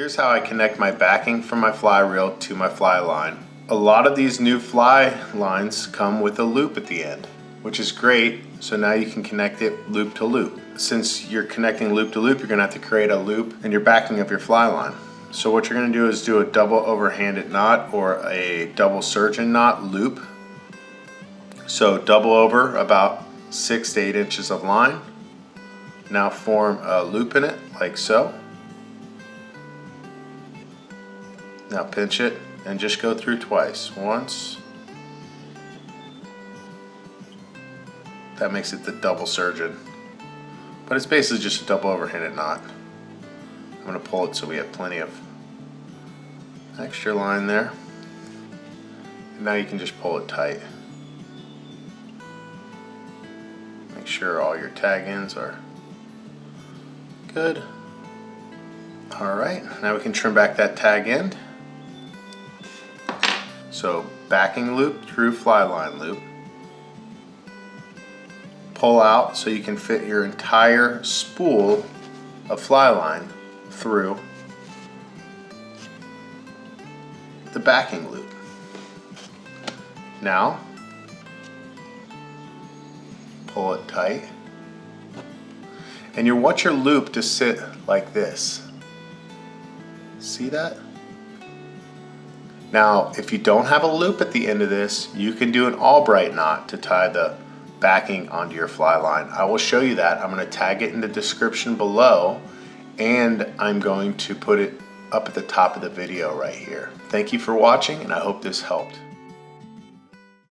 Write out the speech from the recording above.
Here's how I connect my backing from my fly reel to my fly line. A lot of these new fly lines come with a loop at the end, which is great. So now you can connect it loop to loop. Since you're connecting loop to loop, you're gonna have to create a loop in your backing of your fly line. So what you're gonna do is do a double overhanded knot or a double surgeon knot loop. So double over about 6 to 8 inches of line. Now form a loop in it like so. Now pinch it and just go through twice. Once. That makes it the double surgeon. But it's basically just a double overhanded knot. I'm going to pull it so we have plenty of extra line there. And now you can just pull it tight. Make sure all your tag ends are good. Alright, now we can trim back that tag end. So backing loop through fly line loop. Pull out so you can fit your entire spool of fly line through the backing loop. Now pull it tight, and you want your loop to sit like this. See that? Now if you don't have a loop at the end of this, you can do an Albright knot to tie the backing onto your fly line. I will show you that. I'm going to tag it in the description below, and I'm going to put it up at the top of the video right here. Thank you for watching, and I hope this helped.